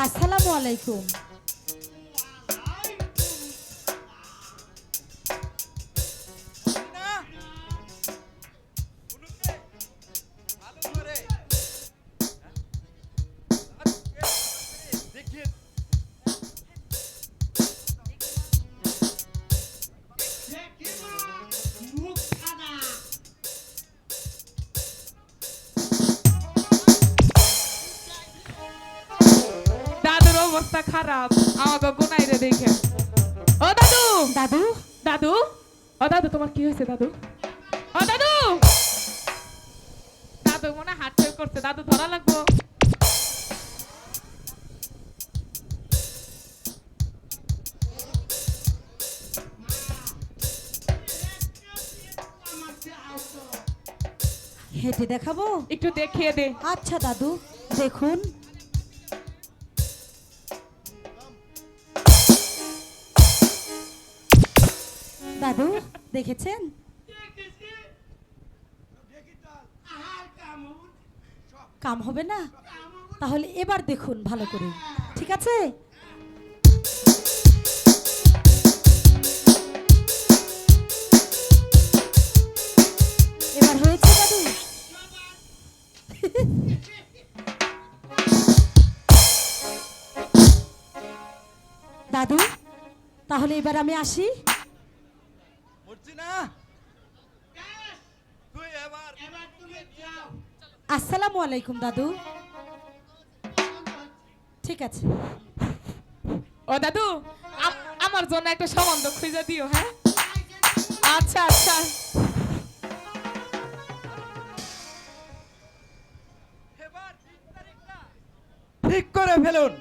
আসসালামু আলাইকুম। দাদুর অবস্থা খারাপ আমাকে গুনাইরে দেখে। ও দাদু, দাদু, দাদু, ও দাদু তোমার কি হয়েছে দাদু? ও দাদু, দাদু মনে হাত ফেল করছে, দাদু ধরা লাগবো। হেঁটে দেখাবো? একটু দেখিয়ে দে। আচ্ছা দাদু, দেখুন। দাদু দেখেছেন? কাম হবে না? তাহলে এবার দেখুন ভালো করে, ঠিক আছে? এবার হয়েছে দাদু? দাদু, তাহলে এবার আমি আসি। আসসালামু আলাইকুম দাদু। ঠিক আছে। ও দাদু, আমার জন্য একটা সম্বন্ধ খুঁজে দিও। হ্যাঁ, আচ্ছা আচ্ছা। ঠিক করে ফেলুন।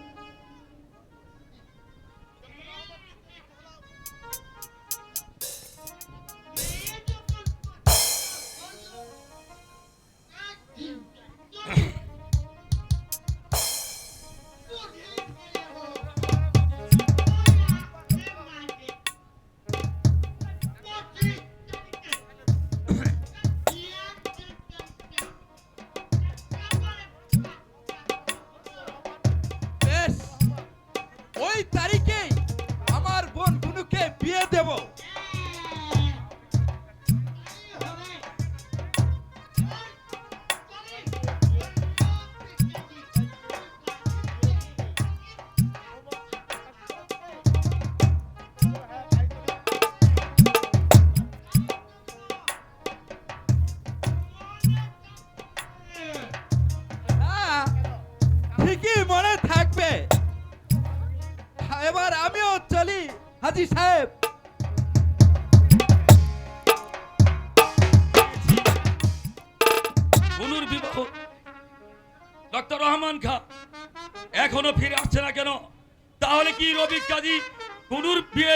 বেশ, ওই তারিখেই আমার বোন বুনুকে বিয়ে দেব। হ্যাঁ, ঠিকই মনে থাকবে। এবার আমিও চলি হাজি সাহেব। বুনুর বিবাহ ডক্টর রহমান খান এখনো ফিরে আসছে না কেন? তাহলে কি রবি কাজী বুনুর বিয়ে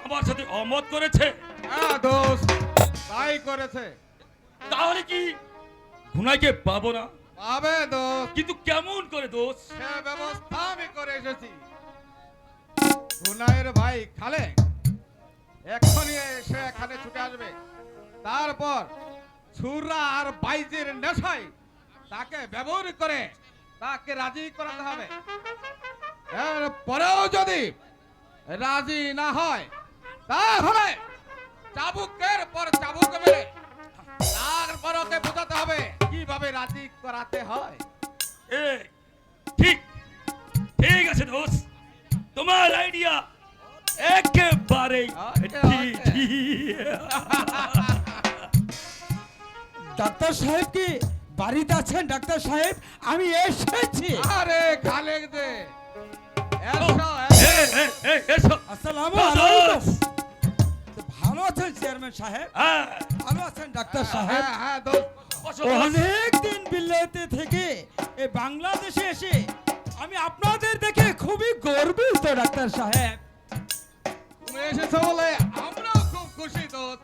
আমার সাথে অমত করেছে? হ্যাঁ দোস্ত, তাই করেছে। তাহলে কি গুনাইকে পাবো না? পাবে দোস্ত, কিন্তু কেমন করে দোষ? সে ব্যবস্থা আমি করে এসেছি। গুনাইয়ের ভাই খালে এখনই এসে এখানে ছুটে আসবে। তারপর ছুরা আর বাইজের নেশায় তাকে ব্যবহার করে তাকে রাজি করাতে হবে। এরপরেও যদি রাজি না হয় তাহলে চাবুকের পর চাবুক মেরে তারপর ওকে বোঝাতে হবে কিভাবে রাজি করাতে হয়। এ ঠিক ঠিক আছে দোষ, তোমার আইডিয়া একেবারে ঠিক। ডাক্তার সাহেব কি বাড়িতে আছেন? ডাক্তার সাহেব, আমি এসেছি। আরে খালেক দে, এসো, এ, এ, এ, এসো। আসসালামু দোষ। আলাইকুম। তো ভালো আছেন চেয়ারম্যান সাহেব? হ্যাঁ, ভালো আছেন ডাক্তার সাহেব? হ্যাঁ হ্যাঁ দোস্ত, বসো, বসো। অনেক দিন বিলেতে থেকে এই বাংলাদেশে এসে আমি আপনাদের দেখে খুবই গর্বিত ডাক্তার সাহেব। তুমি এসেছো বলে আমরাও খুব খুশি দোস্ত।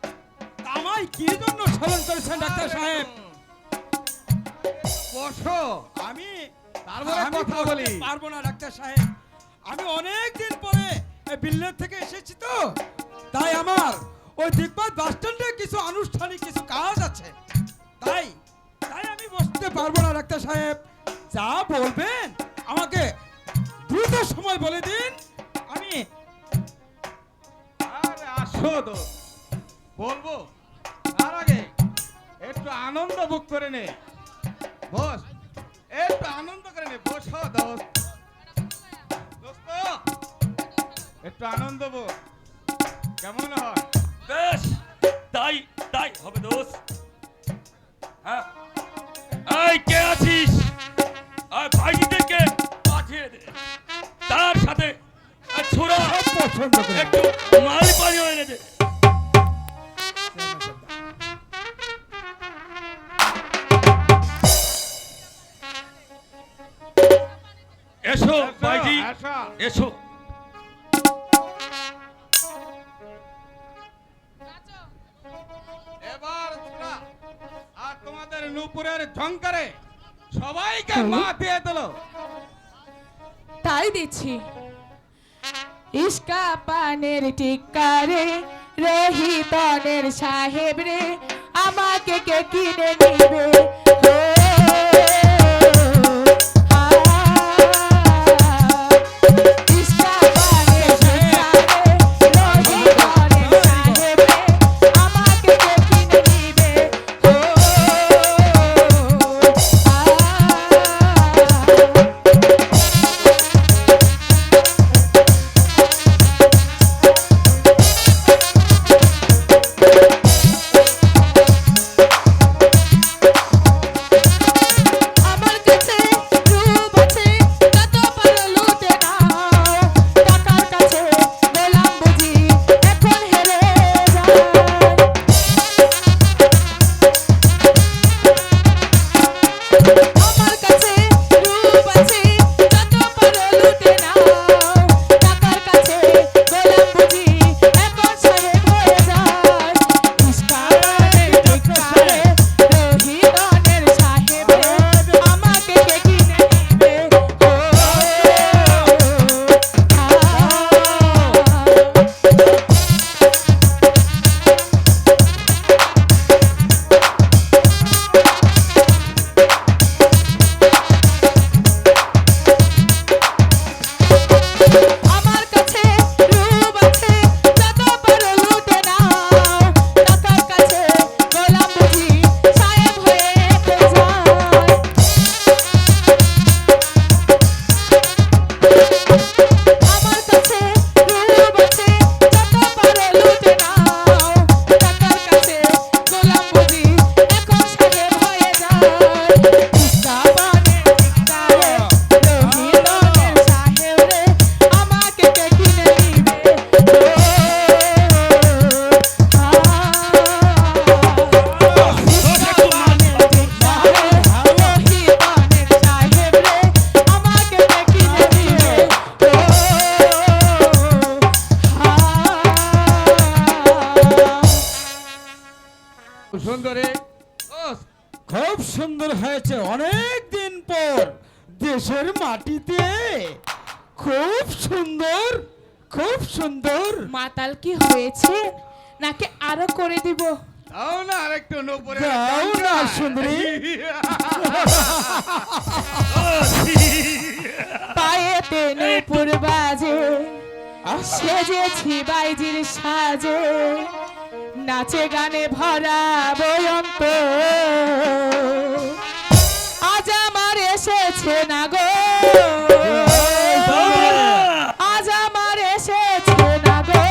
আমায় কি জন্য স্মরণ করেছেন ডাক্তার সাহেব? বসো, আমি তারপরে আমি কথা বলতে বলি। পারবো না ডাক্তার সাহেব। আমি অনেক দিন পরে বিল্লের থেকে এসেছি, তো তাই আমার ওই দিকবাদ বাস স্ট্যান্ডে কিছু আনুষ্ঠানিক কিছু কাজ আছে, তাই তাই আমি বসতে পারবো না ডাক্তার সাহেব। যা বলবেন আমাকে দ্রুত সময় বলে দিন, আমি আরে আসো তো বলবো, তার আগে একটু আনন্দ বুক করে নে। বস, একটু আনন্দ করে নে। বসো দোস্ত, দোস্ত একটু আনন্দ বুক, কেমন হয়? বেশ, তাই তাই হবে দোস্ত। হ্যাঁ, এই কে আছিস? আর ভাইজিদেরকে পাঠিয়ে দে, তার সাথে ছোড়া সব পছন্দ করে। একটু মাল পানি এনে দে। এসো ভাইজি, আসো। এসো। এবার ছোড়া আর তোমাদের নূপুরের ঝংকারে সবাইকে মা দিয়ে দিল। তাই দিচ্ছি। ইস্কা পানের টিক্কারে রহিতনের সাহেব রে, আমাকে কে কিনে নিবে? ও, আ, ইস্কা পানের টিক্কারে রহিতনের সাহেব রে, আমাকে কে কিনে নিবে? ও, আ, আমার কাছে রূপ আছে, কত পারো লুটে নাও। টাকার কাছে গোলাম বুঝি, এখন হেরে যায়। আমার কাছে রূপ আছে, কত পারো লুটে নাও। টাকার কাছে গোলাম বুঝি, এখন সাহেব হয়ে যায়। ইস্কারের টিক্কারে রহিতনের সাহেব রে, আমাকে কে কিনে নিবে? ও, আমার কাছে রূপ আছে, যত পারো লুটে নাও। টাকার কাছে গোলাম বুঝি, সাহেব হয়ে যায়। আমার কাছে রূপ আছে, যত পারো লুটে নাও। টাকার কাছে গোলাম বুঝি, এখন সাহেব হয়ে যায়। ইস্কা পানের টিক্কারে রহিতনের সাহেব রে, আমাকে কে কিনে নিবে? ও, ইস্কা পানের টিক্কারে রহিতনের সাহেব রে, আমাকে কে কিনে নিবে? সুন্দরী দোস্ত, খুব সুন্দর হয়েছে। অনেক দিন পর দেশের মাটিতে খুব সুন্দর, খুব সুন্দর। মাতাল কি হয়েছে, নাকি আরো করে দিব? দাও না আরেকটু নূপুরের দাও না, ঝংকার। সুন্দরী। পায়েতে নূপুর বাজে, সেজেছি বাইজির সাজে, নাচে গানে ভরা বয়ন্ত, আজ আমার এসেছে না গো, আজ আমার এসেছে না গো।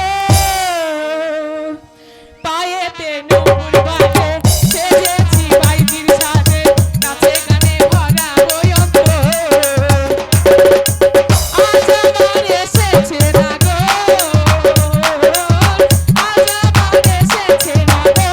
পায়েতে নূপুর বাজে, সেজেছি বাইজির সাজে, নাচে গানে ভরা বয়ন্ত, আজ আমার এসেছে না গো, আজ আমার এসেছে না গো।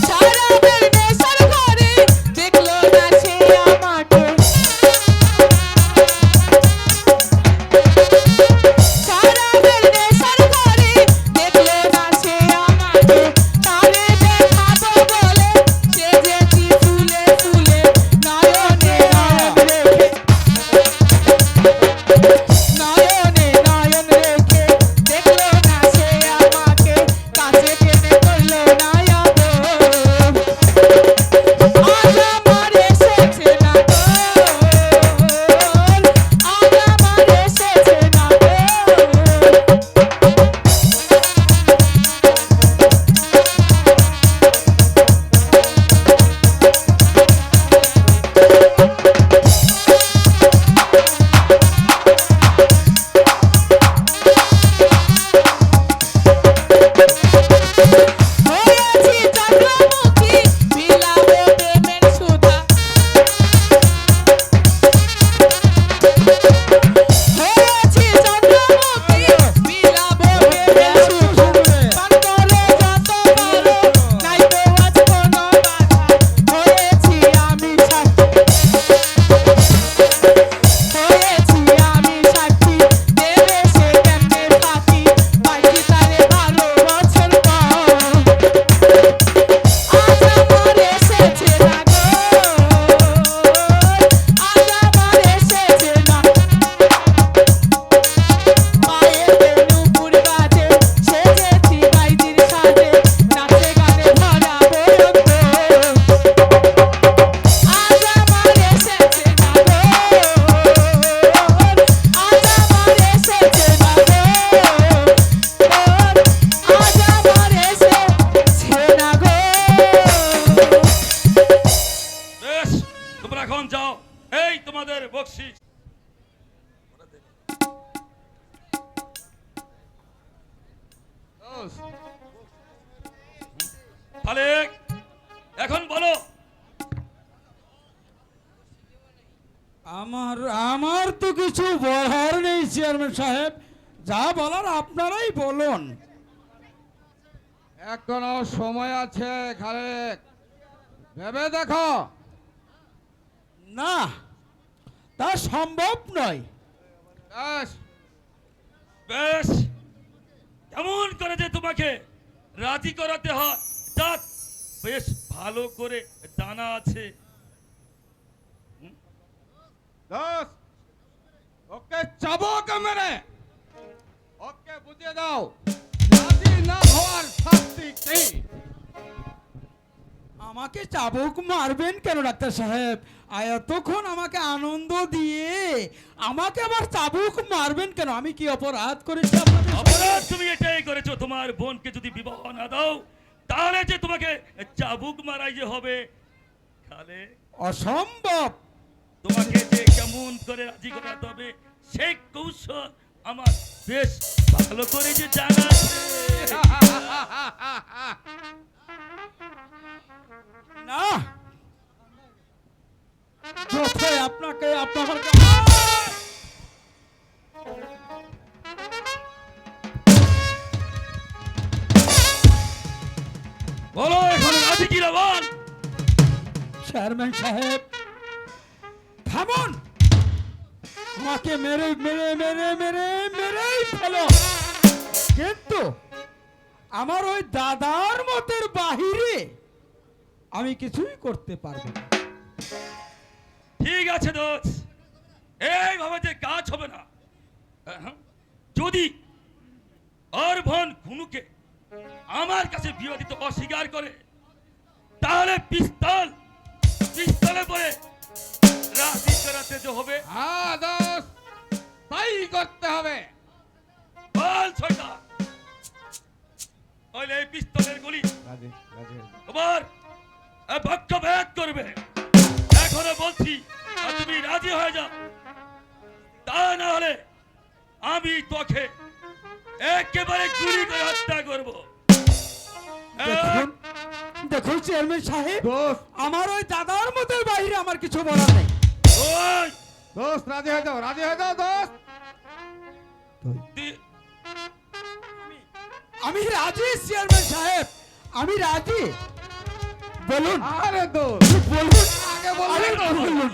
শরাবের নেশার ঘরে দেখলো না সে আমাকে শরাবের নেশার ঘরে দেখলো না সে আমাকে তারে দেখাবো বলে সেজেছি ফুলে ফুলে নয়নে নয়ন রেখে নয়নে নয়ন রেখে দেখলো না সে আমাকে কাছে টেনে করলো না আজ আমার এসেছে না গো আজ আমার এসেছে না গো হয়েছি চন্দ্রমুখী বিলাবো প্রেমের সুধা হয়েছি চন্দ্রমুখী বিলাবো প্রেমের সুধা পান করো যত পারো নাই তো আজ কোনো বাধা হয়েছি আমি সাক্ষী দেবে সে কেমনে ফাঁকি পাইছি তারে 12 বছর পর আজ আমার এসেছে না গো আজ আমার এসেছে না পায়ে বেনুপুর বাজে সেজেছি বাইজির সাজে নাচে গানে ভরা বরন্ত আজ আমার এসেছে না গো আজ আমার এসেছে না গো আজ আমার এসেছে না গো বেশ, তোমরা এখন যাও, এই তোমাদের বকশিস। তাহলে এখন বলো, আমার আমার তো কিছু বলার নেই চেয়ারম্যান সাহেব, যা বলার আপনারাই বলুন। এখনো সময় আছে খালেক, ভেবে দেখো। না, তা সম্ভব নয়। ব্যাস, বেশ, কেমন করে যে তোমাকে রাজি করাতে হয় তা বেশ ভালো করে জানা আছে। দোস্ত, ওকে চাবুক মেরে ওকে বুঝিয়ে দাও রাজি না হওয়ার শাস্তি কি। আমাকে চাবুক মারবেন কেন ডাক্তার সাহেব? এতক্ষণ আমাকে আনন্দ দিয়ে আমাকে আবার চাবুক মারবেন কেন? আমি কি অপরাধ করেছি আপনাদের সাথে? অপরাধ তুমি এটাই করেছো, তোমার বোনকে যদি বিবাহ না দাও তাহলে যে তোমাকে চাবুক মারাই যে হবে। তাহলে অসম্ভব। তোমাকে যে কেমন করে রাজি করাতে হবে সেই কৌশল আমার বেশ ভালো করে যে জানা আছে। না, যথাই আপনাকে আপনার বলো এখন রাজি কি না বল। চেয়ারম্যান সাহেব থামুন, আমাকে মেরে মেরে মেরে মেরে মেরেই ফেলো, কিন্তু আমার ওই দাদার মতের বাহিরে আমি কিছুই করতে পারবো না। ঠিক আছে দোষ, এইভাবে যে কাজ হবে না। যদি ওর বোন কুনুকে আমার কাছে বিয়ে দিতে অস্বীকার করে তাহলে পিস্তলে পরে রাজি করাতে যে হবে। হ্যাঁ দোস্ত, তাই করতে হবে। বল ছয়টা, তাহলে এই পিস্তলের গুলি তোমার পক্ষভেদ করবে। এখনো বলছি তুমি রাজি হয়ে যাও, তা না হলে আমি তোকে একেবারে গুলি করে হত্যা করবো। দেখুন দেখুন চেয়ারম্যান সাহেব, দোস্ত, আমার ওই দাদার মতের বাইরে আমার কিছু বলার নেই। ওই দোস্ত রাজি হয়ে যাও, রাজি হয়ে যাও দোস্ত। দি- আমি রাজি চেয়ারম্যান সাহেব, আমি রাজি। বলুন আরে দোস্ত বলুন আগে বললে তো। বলুন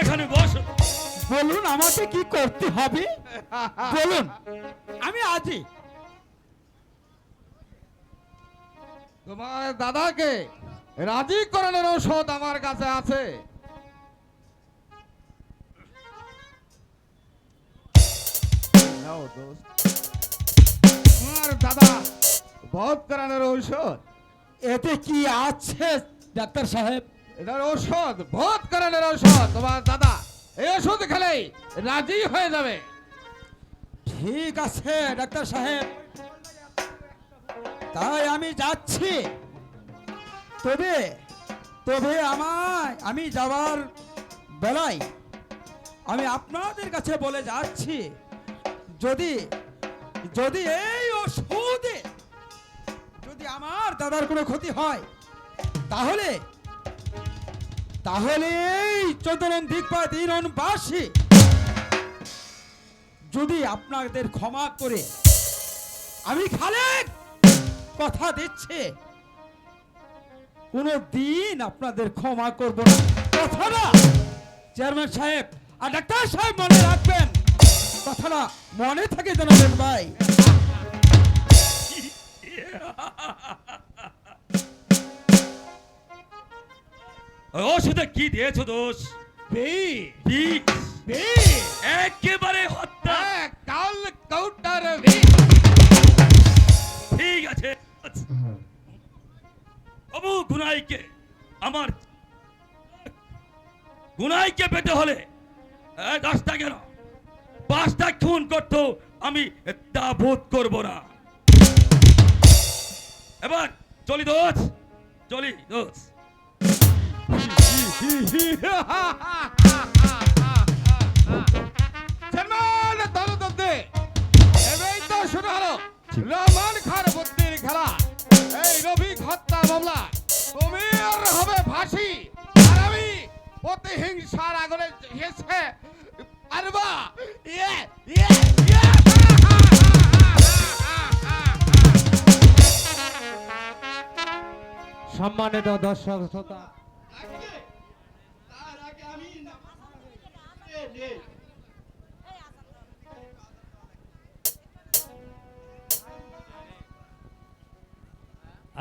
এখানে বসো। বলুন আমাকে কি করতে হবে বলুন, আমি আছি। তোমার দাদাকে রাজি করানোর ঔষধ আমার কাছে আছে। নাও দোস্ত, তোমার দাদা বধ করানোর ঔষধ। এতে কি আছে ডাক্তার সাহেব? এটার ঔষধ, বধ করানোর ঔষধ। তোমার দাদা এই ওষুধ খেলেই রাজি হয়ে যাবে। ঠিক আছে ডাক্তার সাহেব, তাই আমি যাচ্ছি। তবে তবে আমি যাওয়ার বেলায় আমি আপনাদের কাছে বলে যাচ্ছি, যদি যদি এই ওষুধে যদি আমার দাদার কোনো ক্ষতি হয়, তাহলে তাহলে এই চোদন দিকপাত ইরনবাসী যদি আপনাদের ক্ষমা করে, আমি খালেক কথা দিচ্ছি কোনো দিন আপনাদের ক্ষমা করব না। কথাটা চেয়ারম্যান সাহেব আর ডাক্তার সাহেব মনে রাখবেন, কথাটা মনে থাকে জানাবেন ভাই। ওই ওষুধে কি দিয়েছো দোষ? বিষ। একেবারে হত্যা। কাল কাউন্টার ঠিক আছে। বাবু গুনাইকে, আমার গুনাইকে পেতে হলে 10টা কেন 5টা খুন করতো, আমি তা বোধ করব না। এবার চলি দোষ, চলি দোষ। সম্মান দলদত্তে এবেই তো শুরু হলো রহমান খান বুদ্ধির খেলা। এই রফিক হত্যা মামলা তুমি আর হবে ফাঁসি, আর আমি প্রতিহিংসার আগুনে হেসে পারবা। ইয়ে ইয়ে ইয়ে। সম্মানিত দর্শক শ্রোতা,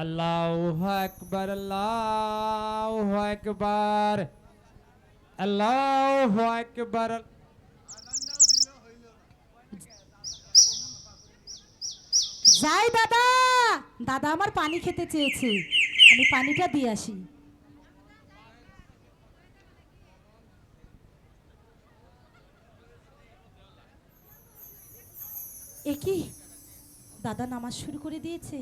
আল্লাহু আকবার, আল্লাহু আকবার, আল্লাহু আকবার। যাই দাদা, দাদা আমার পানি খেতে চেয়েছে, আমি পানিটা দিয়ে আসি। একই দাদা নামাজ শুরু করে দিয়েছে।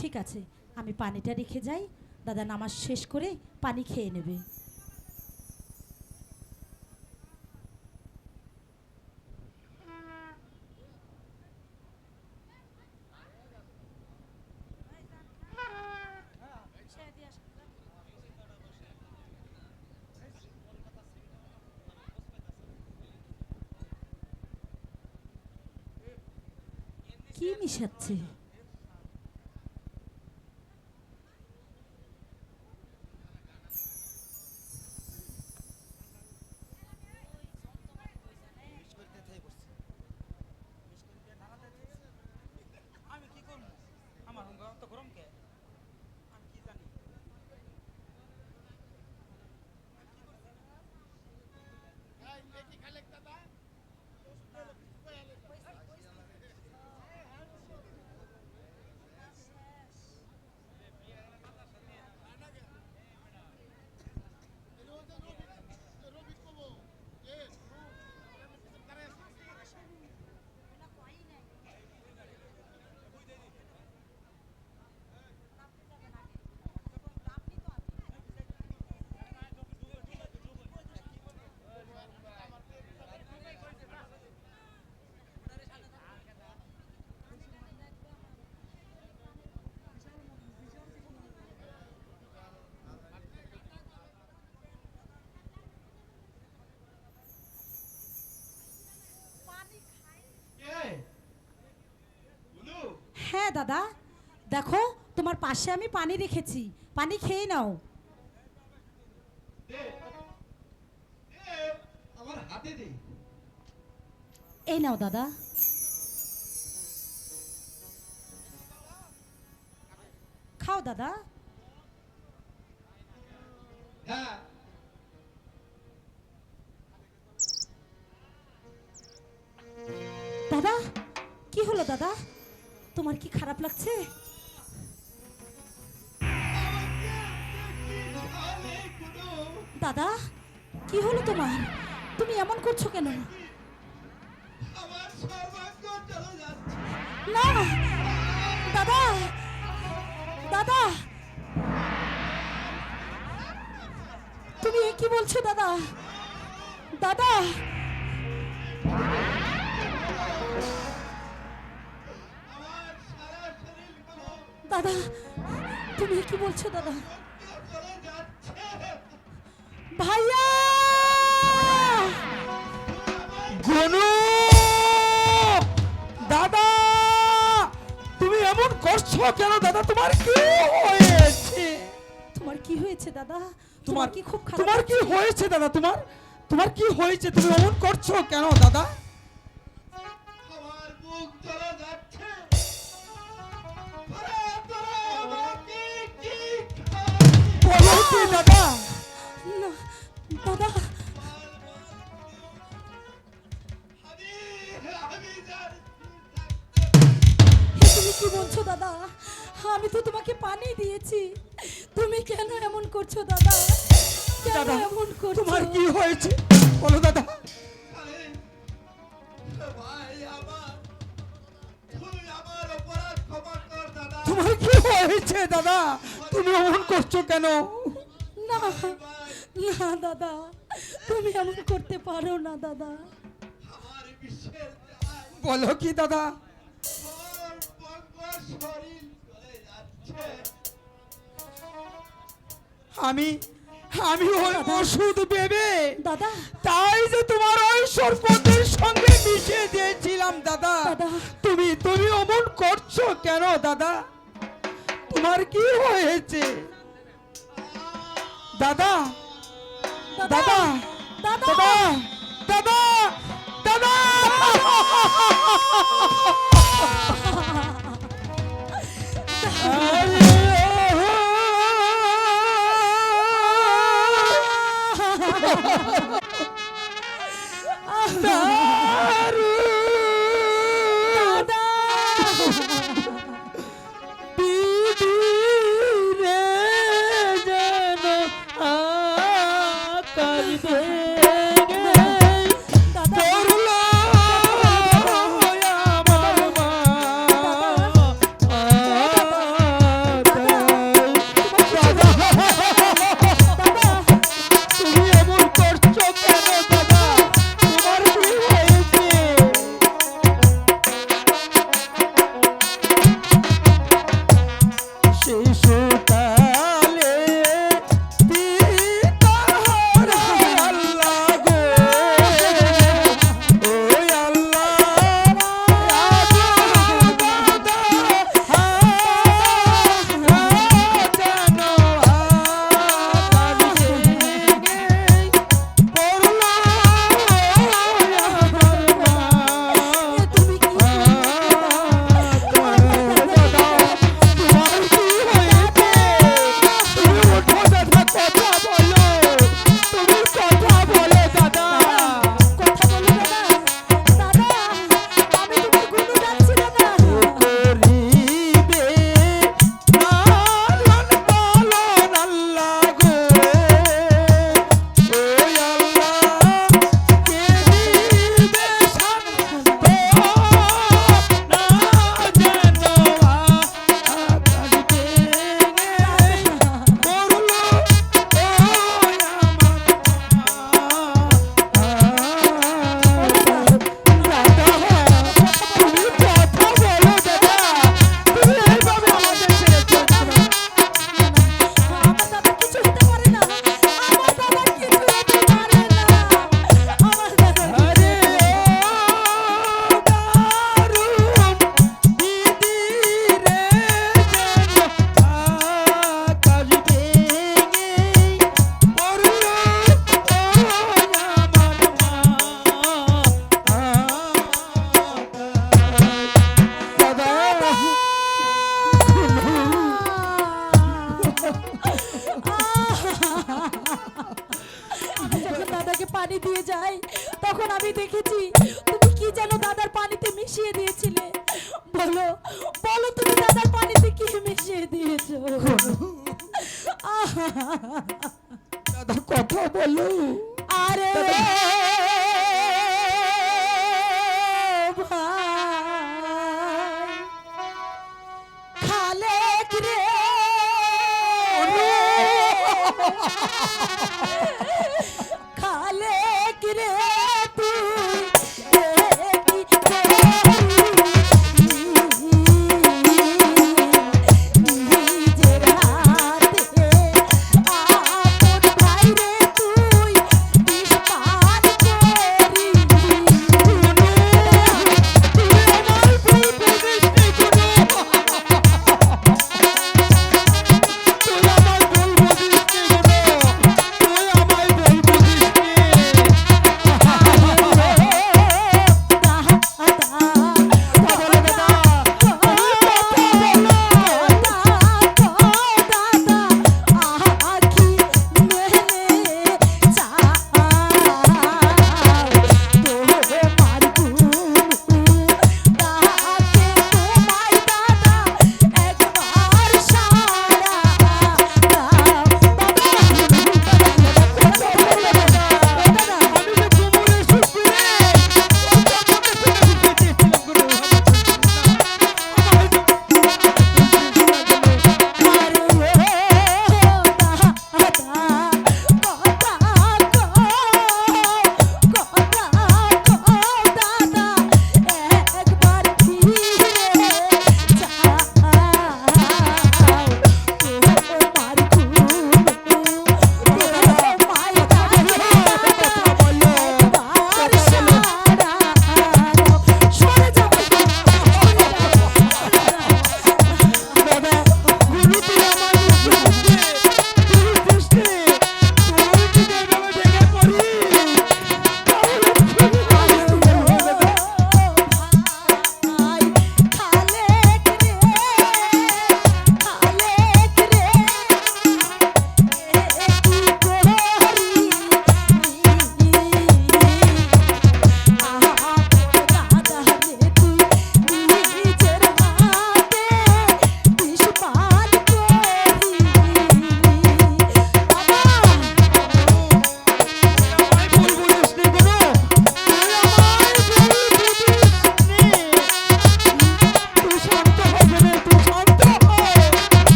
ঠিক আছে, আমি পানিটা রেখে যাই, দাদা নামাজ শেষ করে পানি খেয়ে নেবে। কি মিশাচ্ছে? হ্যাঁ দাদা, দেখো তোমার পাশে আমি পানি রেখেছি, পানি খেয়ে নাও। আমার হাতে দে। এই নাও দাদা। খাও দাদা। হ্যাঁ দাদা, কি হলো দাদা? তোমার কি খারাপ লাগছে? দাদা, কি হলো তোমার? তুমি এমন করছো কেন? না দাদা, দাদা, তুমি এ কি বলছো দাদা? দাদা, দাদা, তুমি এ কি বলছো দাদা? ভাইয়া! গনু, দাদা, তুমি এমন করছো কেন দাদা? তোমার কি হয়েছে? তোমার কি হয়েছে দাদা? তোমার তোমার কি খুব খারাপ তোমার কি লাগছে? হয়েছে দাদা? তোমার কি হয়েছে? তুমি এমন করছো কেন দাদা? আমার বুক জ্বলে যাচ্ছে। তোরা আমাকে কি বলো কি দাদা? না দাদা, আমি জানি এ তুমি কি বলছো দাদা? আমি তো তোমাকে পানি দিয়েছি, তুমি কেন এমন করছো দাদা? কেন দাদা, এমন করছো? তোমার কি হয়েছে বলো দাদা? ভাই আমার, তুই আমার অপরাধ ক্ষমা কর দাদা। তোমার কি হয়েছে দাদা? তুমি এমন করছো কেন? না না দাদা, তুমি এমন করতে পারো না দাদা। আমার বিশ্বের জ্বালায় বলো কি দাদা? সর্বঙ্গ শরীর জ্বলে যাচ্ছে। আমি ওই ওষুধ ভেবে দাদা, তাই যে তোমার ওই সর্পদের সঙ্গে মিশিয়ে দিয়েছিলাম দাদা। দাদা। তুমি অমন করছো কেন দাদা? তোমার কি হয়েছে দাদা? দাদা, দাদা, দাদা, দাদা, দাদা! তুমি এমন করছো কেন দাদা? তোমার কি হয়েছে? দেখেছি তুমি কি যেন দাদার পানিতে মিশিয়ে দিয়েছিলে। বলো বলো তুমি দাদার পানিতে কি মিশিয়ে দিয়েছো? আহা, দাদা কথা বলো। আরে ভাই, খালেক রে, খালেক রে তুই কি নিজের হাতে আপন ভাই রে তুই বিষ পান করি।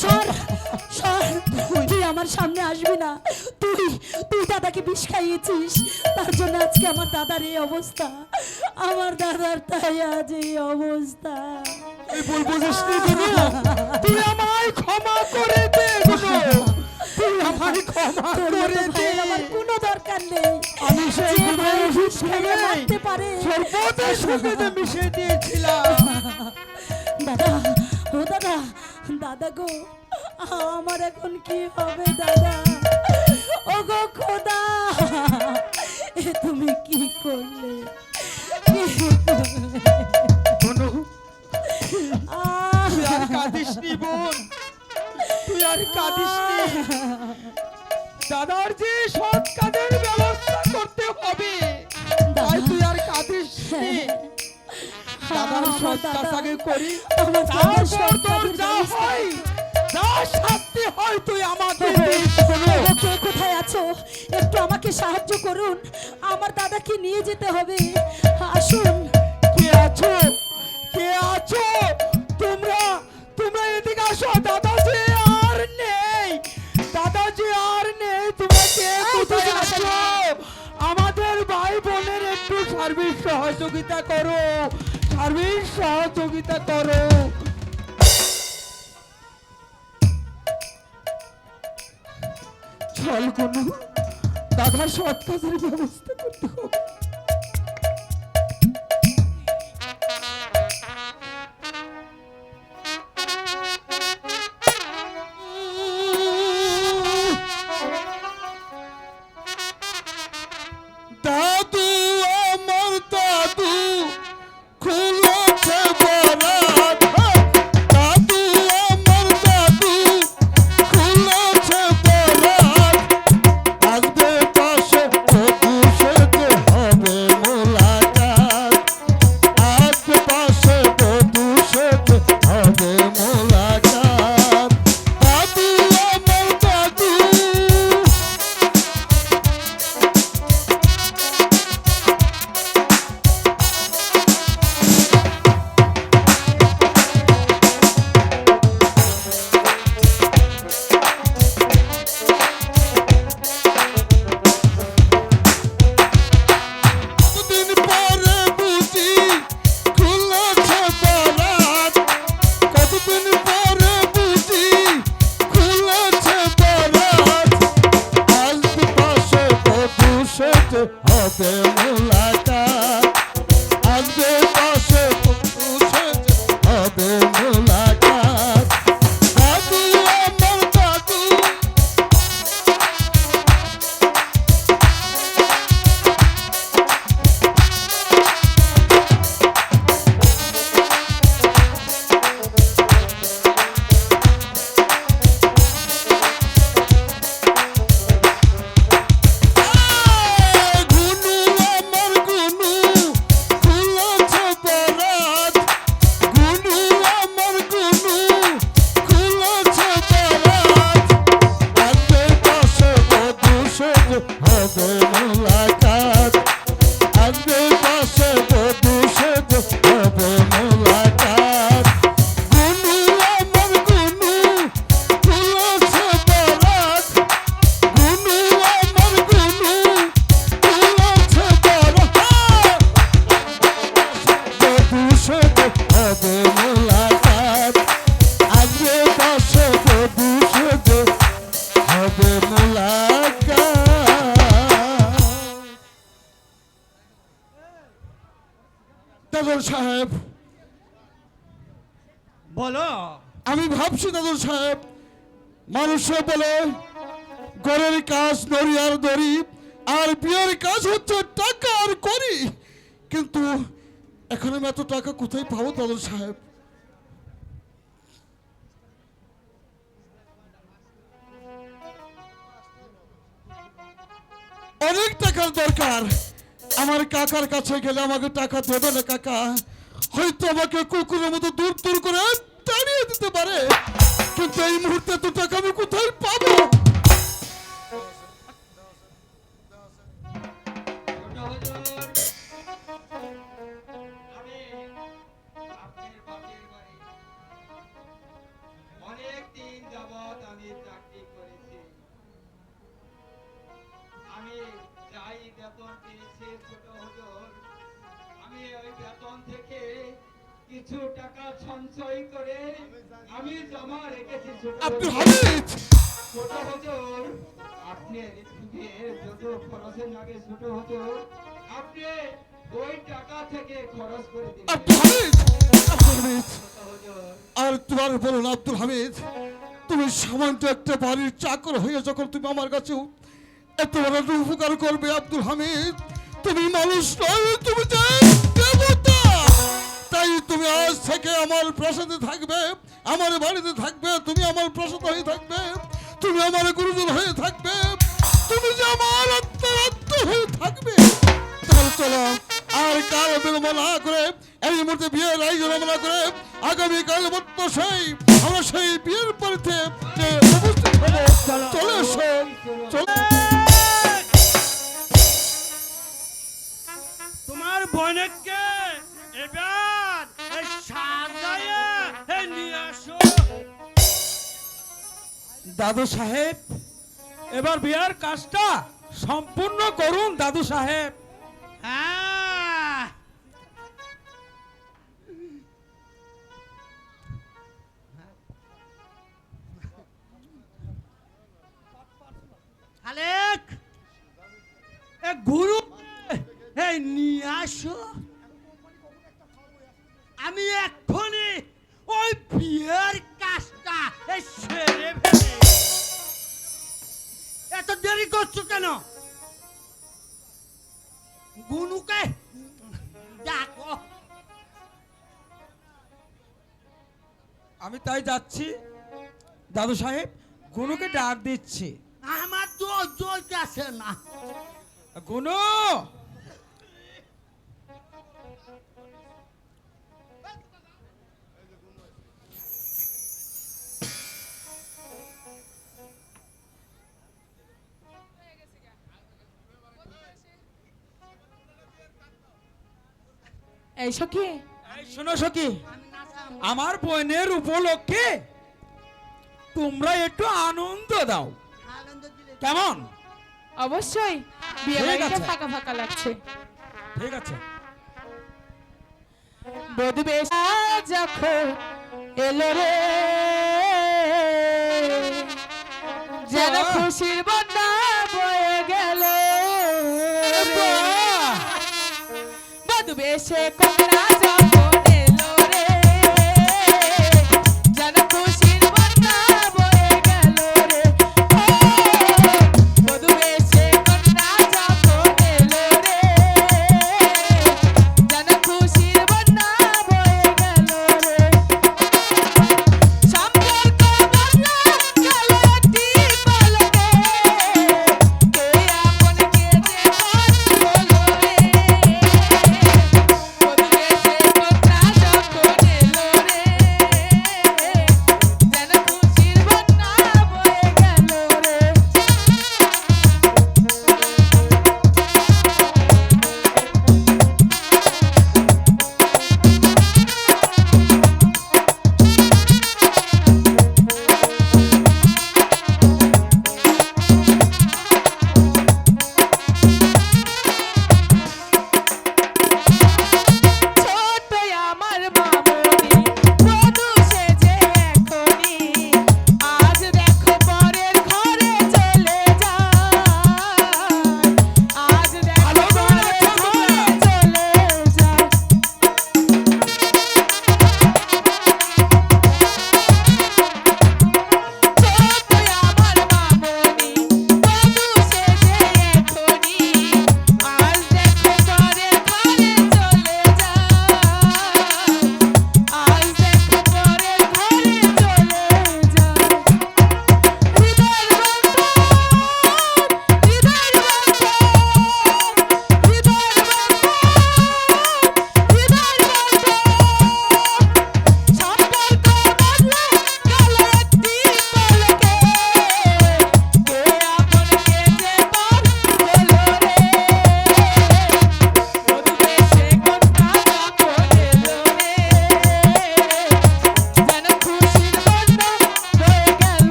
সর সর, তুই আমার সামনে আসবি না। তুই তুই দাদাকে বিষ খাইয়েছিস, তার জন্য আজকে আমার দাদার এই অবস্থা। আমার দাদার তাই আজ এই অবস্থা। তুই ভুল বুঝিস নি গুরু, তুই আমায় ক্ষমা করে দে গুরু, তুই আমায় ক্ষমা তোর করে মতো দে। ভাইয়ের আমার কোনো দরকার নেই। আমি সেই যে ভাই গুরুর বিষ সঙ্গে খাইয়ে মারতে পারে। সর্বদাই সঙ্গে মিশে দিয়েছিলাম। দাদা, ও দাদা, দাদা গো, আমার এখন কি হবে দাদা? ও গো খোদা, এ তুমি কি করলে? বনু, আহ, তুই আর কাঁদিস নি বোন, তুই আর কাঁদিস নি। দাদার যে সৎ কাজের ব্যবস্থা করতে হবে, তাই তুই আর কাঁদিস নি। দাদার সৎ কাজ আগে করি, আমার দাদার তারপর সৎ তোর কাজের যা ব্যবস্থা। হয়, যা শাস্তি হয় তুই আমাকে দিস। ও কে কোথায় আছো? একটু আমাকে সাহায্য করুন, আমার দাদাকে নিয়ে যেতে হবে। আসুন। কে আছো? কে আছো? তোমরা তোমরা এদিকে আসো। দাদা যে আর নেই, দাদা যে আর নেই। তোমরা কে কোথায় আছো? আমাদের ভাই বোনের একটু সার্বিক সহযোগিতা করো, সার্বিক সহযোগিতা করো। চল কোনো দাদার সৎ কাজের ব্যবস্থা করতে হবে। দাদু আমার দাদু খুলেছে বরাত, দাদু আমার দাদু খুলেছে বরাত, আসবে পাশে বধূ সেজে হবে মোলাকাত, আসবে পাশে বধূ সেজে হবে মোলাকাত, দাদু আমার দাদু। কতদিন পরে বুঝি খুলেছে বরাত, কতদিন পরে বুঝি খুলেছে বরাত, আসবে পাশে বধূ সেজে হবে মোলাকাত, আসবে পাশে বধূ সেজে হবে মোলাকাত, দাদু আমার দাদু। গুনু আমার গুনু খুলেছে বরাত, গুনু আমার গুনু খুলেছে বরাত, আসবে পাশে বধূ সেজে হবে মোলাকাত, আসবে পাশে বধূ সেজে হবে মোলাকাত, গুনু আমার গুনু খুলেছে বরাত, গুনু আমার গুনু খুলেছে বরাত, বধূ সেজে হবে মোলাকাত, আসবে পাশে বধূ সেজে হবে মোলাকাত। দাদুর সাহেব, বলো আমি ভাবছি দাদুর সাহেব, মানুষে বলে ঘরের কাজ নড়ি আর দড়ি, আর বিয়ের কাজ হচ্ছে টাকা আর করি, কিন্তু এখন আমি এত টাকা কোথায় পাবো দাদুর সাহেব? অনেক টাকার দরকার। আমার কাকার কাছে গেলে আমাকে টাকা দেবে না কাকা, হয়তো আমাকে কুকুরের মতো দূর দূর করে তাড়িয়ে দিতে পারে, কিন্তু এই মুহূর্তে তো টাকা আমি কোথায় পাবো? অনেক দিন যাবৎ আমি চাকরি করেছি। আমি যাই বেতন পেয়েছি ছোট হুজুর, আমি ওই বেতন থেকে কিছু টাকা সঞ্চয় করে আমি জমা রেখেছি ছোট আব্দুল হুজুর। হামিদ, ছোট হুজুর, আপনি বিয়ের যত খরচের লাগে ছোট হুজুর, আপনি ওই টাকা থেকে খরচ করে দিন আব্দুল হামিদ, আব্দুল হামিদ, ছোট হুজুর। আর তোমার বলুন আব্দুল হামিদ, তুমি সামান্য একটা বাড়ির চাকর হয়ে যখন তুমি আমার কাছে এত বড় একটা উপকার করবে আব্দুল হামিদ, তুমি মানুষ নয়, তুমি যে দেবতা। তাই তুমি আজ থেকে আমার প্রাসাদে থাকবে, আমার বাড়িতে থাকবে, তুমি আমার প্রাসাদ হয়ে থাকবে, তুমি আমার গুরুজন হয়ে থাকবে, তুমি যে আমার আত্মরত্ন হয়ে থাকবে। তাহলে চলো আর কাল বিলম্ব না করে এই মুহূর্তে বিয়ের আয়োজন আমরা করে আগামীকাল সেই আমরা সেই বিয়ের বাড়িতে যে উপস্থিত হবো। চলে এসো, চলে। তোমার বোনকে এবার এই সাজায়া নিয়ে আসো। দাদু সাহেব, এবার বিয়ার কাজটা সম্পূর্ণ করুন দাদু সাহেব। হ্যাঁ, মালিক এ গুরু এই নিয়ে আসো, আমি এক্ষুনি ওই বিয়ের কাজটা সেরে ফেলে। এত দেরি করছো কেন? গুনুকে ডাকো। আমি তাই যাচ্ছি দাদু সাহেব, গুনুকে ডাক দিচ্ছি। আমার তো জোর আছে না। গুনু, এই সখী, এই শোনো সখী, আমার বোনের উপলক্ষে তোমরা একটু আনন্দ দাও, কেমন? অবশ্যই বিয়ে ঠিক বাড়িটা আছে। ফাঁকা ফাঁকা লাগছে। ঠিক আছে। বধূ বেশ যখন এলো রে, যেন খুশির বন্যা বয়ে গেল। বধূ বেশে কন্যা যখন এলো রে, যেন খুশির বন্যা বয়ে গেল রে। বধূ বেশে কন্যা যখন এলো রে, যেন খুশির বন্যা বয়ে গেল রে। সম্পর্ক বদলা গেল একটি পলকে, কে আপন কে যে পর হলো রে। বধূ বেশে কন্যা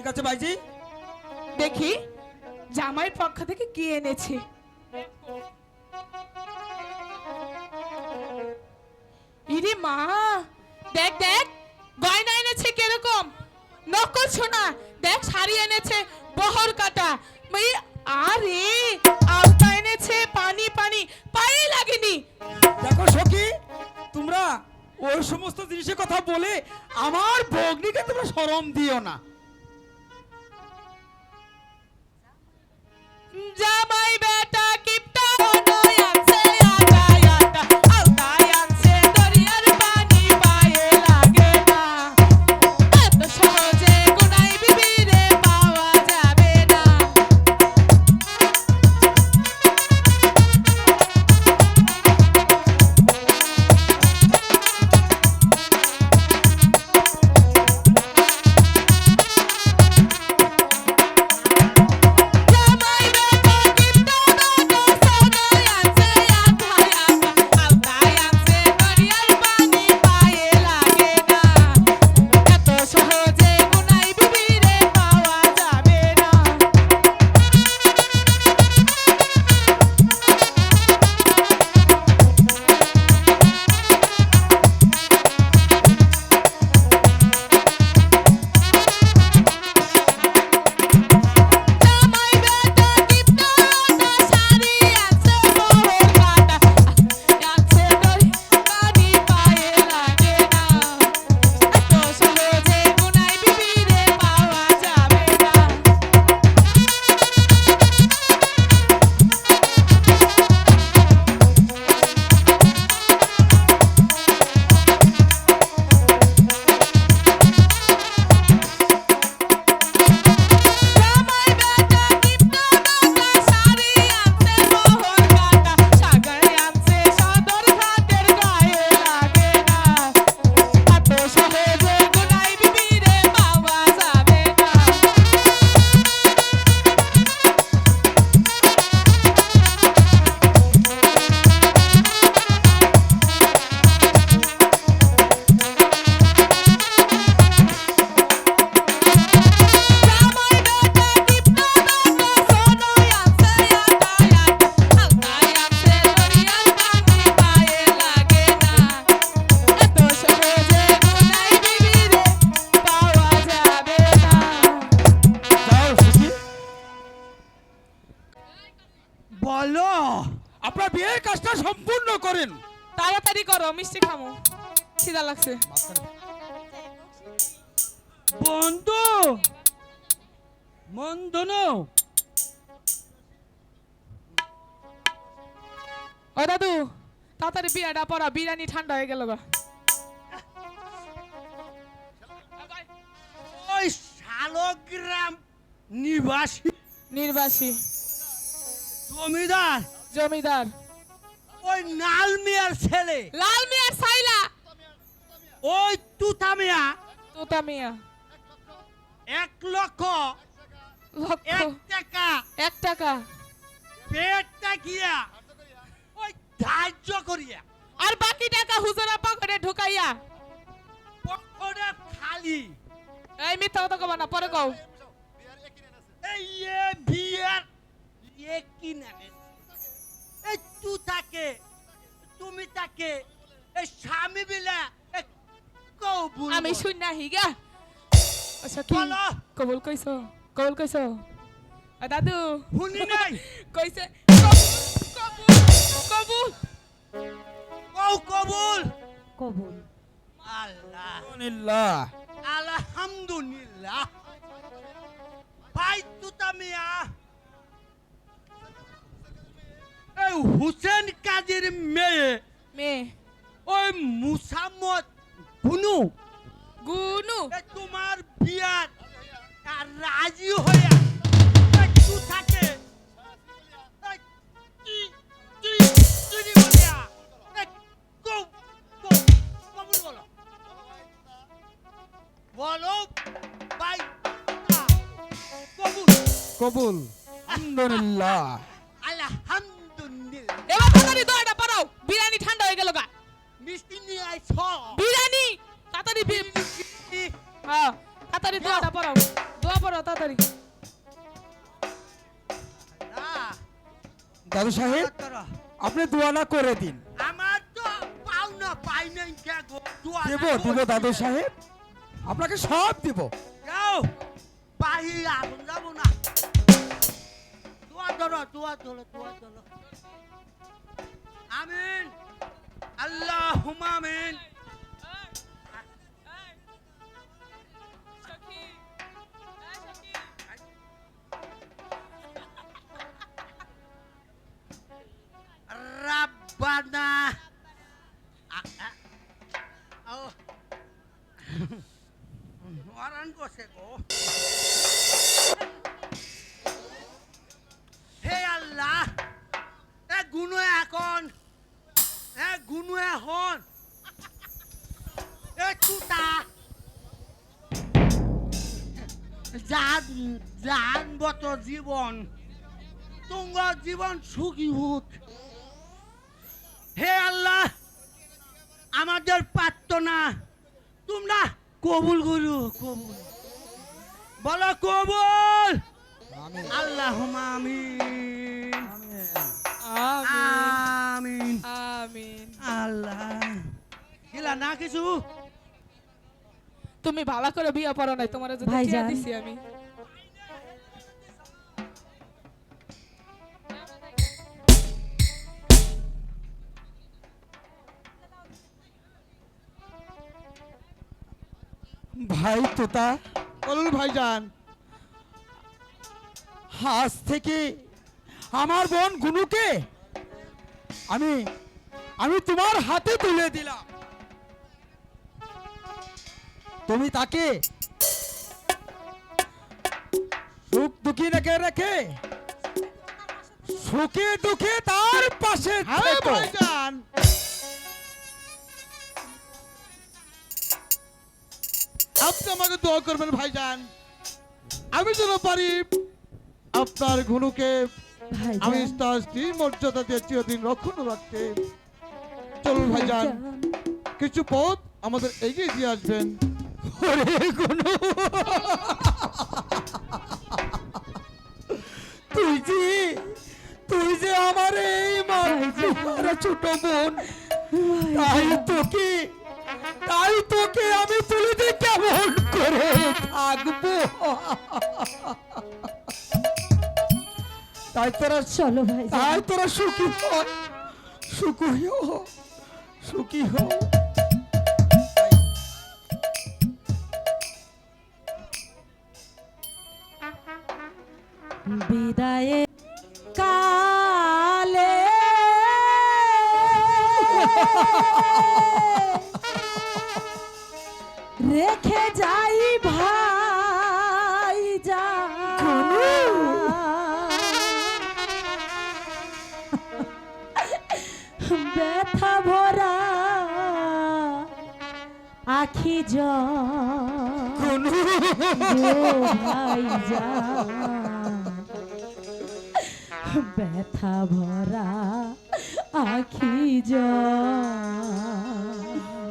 ঠিক আছে ভাইজি। দেখি জামাইয়ের পক্ষ থেকে কি এনেছে। ইরে মা, দেখ দেখ গয়না এনেছে কিরকম, নকল সোনা। দেখ শাড়ি এনেছে বহর কাটা, আরে আলতা এনেছে পানি পানি, পায়ে লাগেনি। দেখো সখী, তোমরা ওই সমস্ত জিনিসের কথা বলে আমার ভগ্নিকে তোমরা শরম দিও না। জামাই বেটা কিপটা নয় আছে আটা আটা, আলতায় আছে দরিয়ার পানি, পায়ে লাগে না। এত সহজে গুনাই বিবিরে পাওয়া যাবে না। জামাই বেটা কিপটা নয় সোনায় আছে আটা আটা, আলতায় আছে দরিয়ার পানি, পায়ে লাগে না। এত সহজে গুনাই বিবিরে পাওয়া যাবে না। জামাই বেটা কিপটা না শাড়ি আছে বহর কাটা, আছে দরি পানি, পায়ে লাগে না। এত সহজে গুনাই বিবিরে পাওয়া যাবে না। জামাই বেটা কিপটা না শাড়ি আছে বহর কাটা, সাগরে আছে সদর ঘাটের, গায়ে লাগে না। এত সহজে গুনাই বিবিরে পাওয়া যাবে না। জামাই বেটা কিপটা না সোনায় আছে আটা আটা, আলতায় আছে দরিয়ার পানি, পায়ে লাগে না। এত সহজে গুনাই বিবিরে পাওয়া যাবে না। যাও সখী, বলো। আপনার বিয়ের কাজটা সম্পূর্ণ করেন। তাড়াতাড়ি করো, মিষ্টি খামো, খিদা লাগছে। বন্ধু মন্দনু, ও দাদু তাড়াতাড়ি বিয়াটা পড়া, বিরিয়ানি ঠান্ডা হয়ে গেল গা। ওই শালগ্রাম নিবাসী নির্বাসী জমিদার জমিদার ওই নাল মিয়ার ছেলে, লাল মিয়ার সাইলা ওই তুতা মিয়া তোতা মিয়া 1,00,000 লক্ষ 1 টাকা 1 টাকা পেটটা গিয়া ওই ধার্য করিয়া আর বাকি টাকা হুজুরা পকেটে ঢুকাইয়া। পকেটে খালি। এই মিথ্যা কথা কবা না, পরে কও। এই বিয়ার কি নামে এই তুতাকে তুমি তাকে এই স্বামী বিলা কবুল আমি শুন না হিগা। আচ্ছা কি বলো। কবুল কইছো, কবুল কইছো। আ দাদু শুনি নাই। কইছে কবুল কবুল কবুল কবুল। আল্লাহ আলহামদুলিল্লাহ। আলহামদুলিল্লাহ। ভাই তুতা মিয়া এই হুসেন কাজীর মেয়ে মেয়ে ওই মুসাম্মদ গুনু গুনু তোমার বিয়ার আর রাজি হইয়া তুতাকে কবুল বলো বলো ভাই কবুল কবুল। আলহামদুলিল্লাহ। আলহামদুলিল্লাহ। এবার তাড়াতাড়ি দোয়াটা পড়াও, বিরিয়ানি ঠান্ডা হয়ে গেল গা। মিষ্টি নিয়ে আইছ বিরিয়ানি তাড়াতাড়ি হ্যাঁ তাড়াতাড়ি দোয়াটা পড়াও, দোয়া পড়ো তাড়াতাড়ি। দাদু সাহেব আপনি দোয়ানা করে দিন। আমার তো পাওনা পাই নাই কে গো দোয়া দেব দেব দাদু সাহেব, আপনাকে সব দেব। যাও পাই আগুন যাব না দোয়া ধরো আমিন আল্লাহুম্মা আমিন রাব্বানা ওরান কোসে গো হে আল্লাহ এ গুনো এখন এ তুতা জান বত জীবন তুঙ্গ জীবন সুখী হোক হে আল্লাহ আমাদের প্রার্থনা তোমরা কবুল করো কবুল বলো কবুল আল্লাহুম্মা আমিন আমিন আমিন। আল্লাহ কিলা না কিছু তুমি ভালো করে বিয়া পড়ো নাই, তোমার যদি ভাইজান। টিয়া দিছি আমি। ভাই তোতা, বলুন ভাইজান আজ থেকে আমার বোন গুনুকে আমি আমি তোমার হাতে তুলে দিলাম। তুমি তাকে সুখ দুঃখী রেখে সুখে দুঃখে তার পাশে থেকো। ভাইজান আপনি আমাকে দোয়া করবেন ভাইজান, আমি যেন পারি আপনার গুনুকে আমি ভাইজান তার স্ত্রী মর্যাদা দিয়ে চিরদিন রক্ষণ রাখতে। চলুন ভাইজান কিছু পথ আমাদের এগিয়ে দিয়ে আসবেন। ওরে গুনু, তুই যে আমার এই মার ছোট বোন, তাই তোকে আমি তুলিতে কেমন করে থাকবো। চলো ভাইজান তাই তোরা সুখী হ। বিদায়ে কালে রেখে যাই ভাই যা ব্যথা ভরা আখি গুনু, ভাই যা ব্যথা ভরা আখি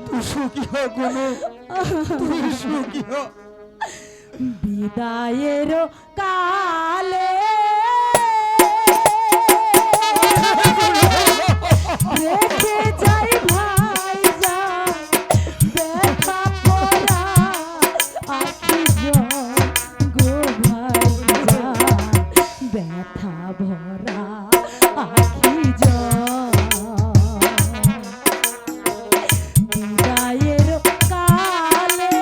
তুই সুখী হ গুনু, তুই সুখী হ। বিদায়ের কালে রেখে যাই ভাই যা ব্যথা ভরা আখি গো ভাই যা ব্যথা ভরা আখি বিদায়ের কালে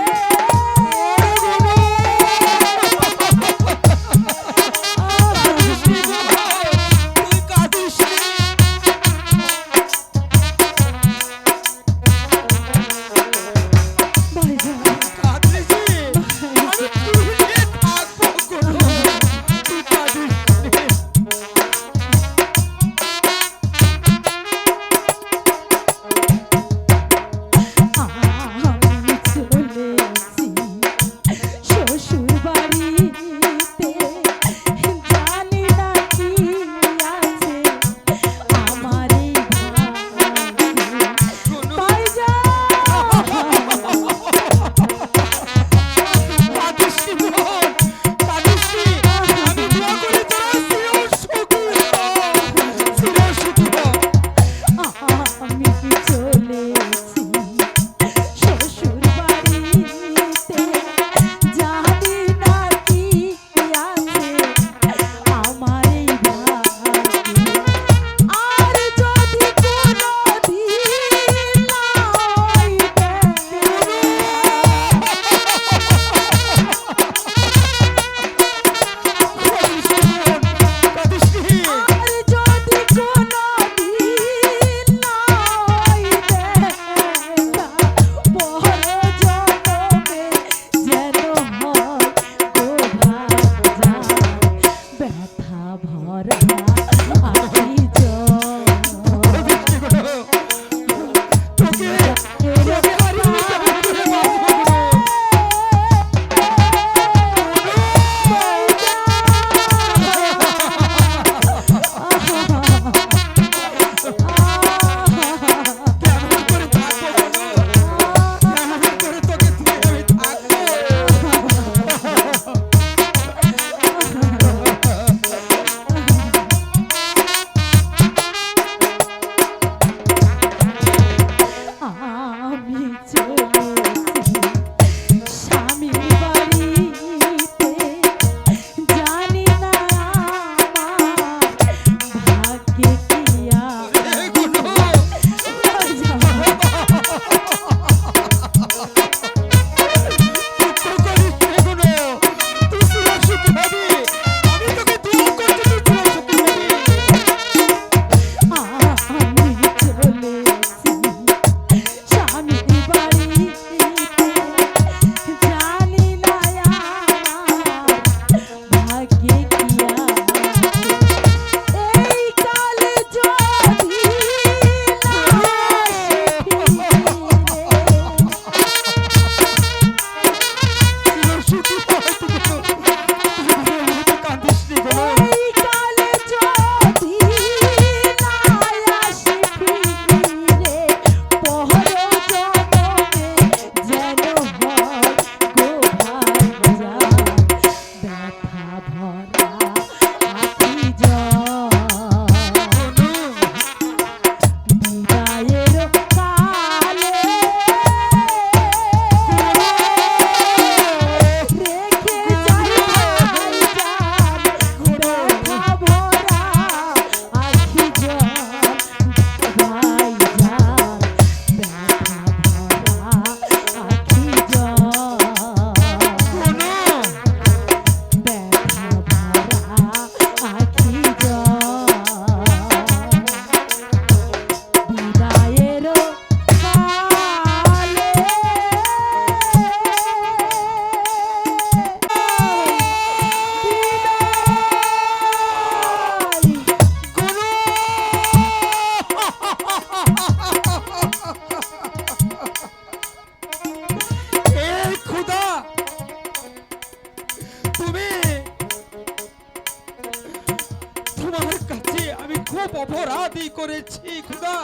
খুব অপরাধী করেছি খোদা।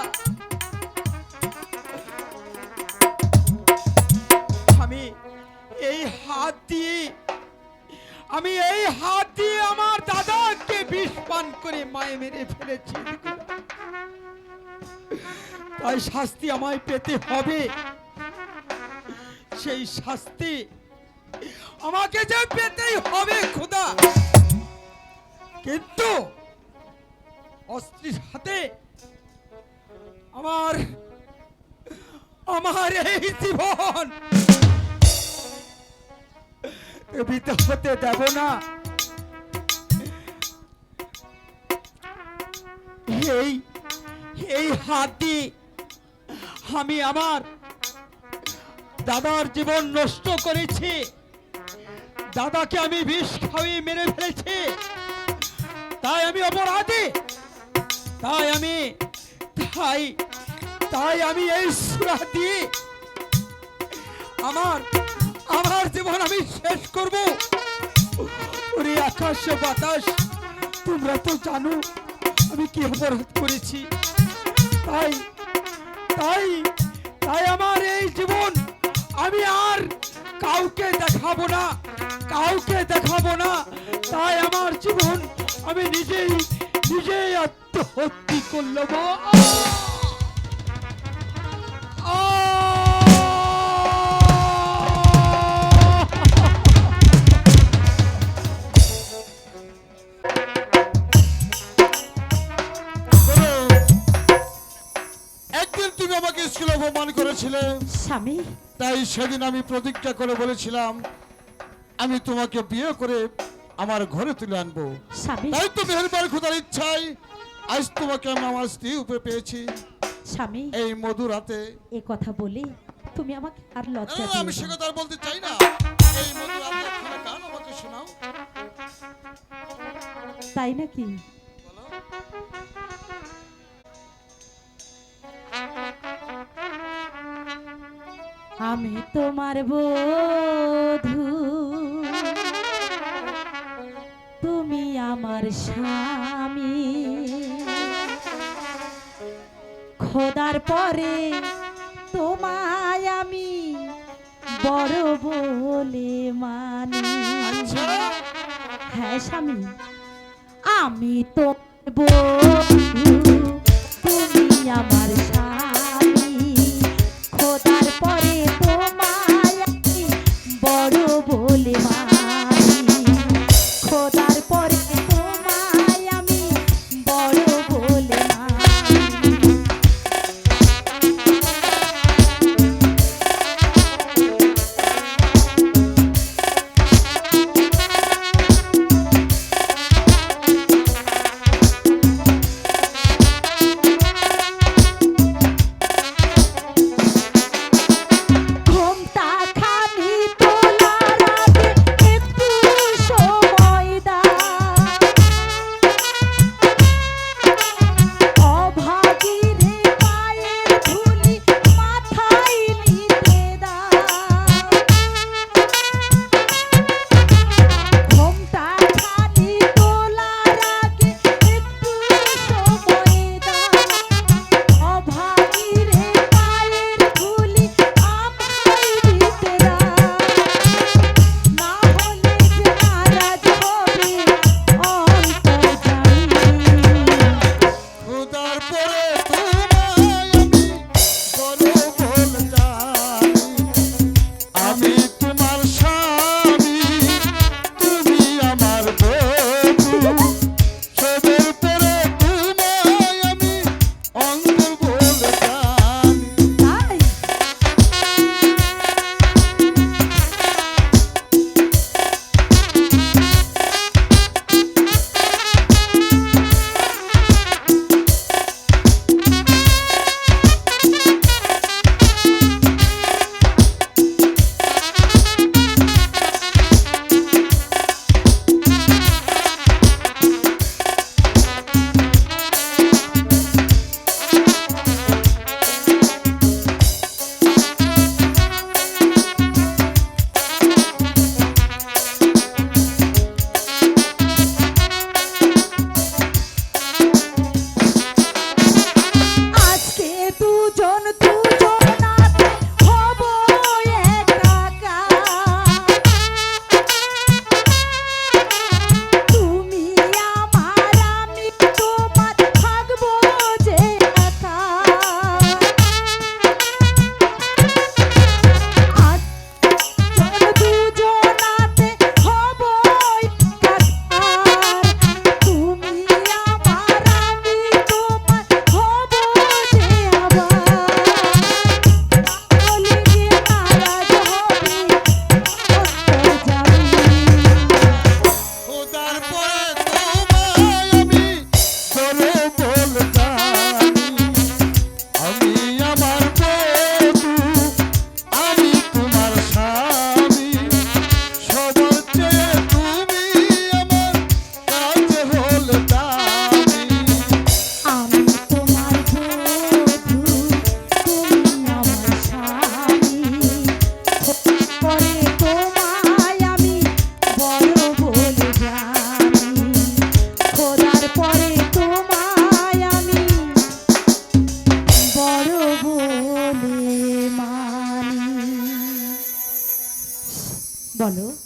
আমি এই হাত দিয়ে আমার দাদাকে বিষ পান করে মায়ে মেরে ফেলেছি। তাই শাস্তি আমায় পেতে হবে। সেই শাস্তি আমাকে যে পেতেই হবে খোদা। কিন্তু অস্ত্রীর হাতে আমার এই জীবন বিতে হতে দেব না। এই হাত দিয়ে আমি আমার দাদার জীবন নষ্ট করেছি। দাদাকে আমি বিষ খাইয়ে মেরে ফেলেছি। তাই আমি অপরাধী। তাই আমি এই সূরা দিয়ে আমার জীবন আমি শেষ করব। ওরে আকাশ বাতাস, তোমরা তো জানো আমি কি অপরাধ করেছি। তাই আমার এই জীবন আমি আর কাউকে দেখাবো না। তাই আমার জীবন আমি নিজেই আত্মহত্যা করলাম। একদিন তুমি আমাকে স্কুলে অপমান করেছিলে, স্বামী, তাই সেদিন আমি প্রতিজ্ঞা করে বলেছিলাম আমি তোমাকে বিয়ে করে আমার ঘরে তুলে আনবো। স্বামী, তাই তো মেহেরবান খোদার ইচ্ছায় আজ তোমাকে আমি আমার স্ত্রী উপরে পেয়েছি স্বামী, এই মধুর রাতে। এ কথা বলি তুমি আমাকে আর লজ্জা না, আমি সে দিও না। কথা আর বলতে চাই না। এই মধুর রাতে একখানা গান আমাকে শোনাও। তাই নাকি? বলো। আমি তোমার বধূ, তুমি আমার স্বামী। খোদার পরে তোমায় আমি বড় বলে মানি। হ্যাঁ স্বামী, আমি তো বধূ, তুমি আমার স্বামী। খোদার পরে তোমায় আমি বড় বলে মানি। খোদার পরে তোমায় আমি বড় বলে মানি। বলো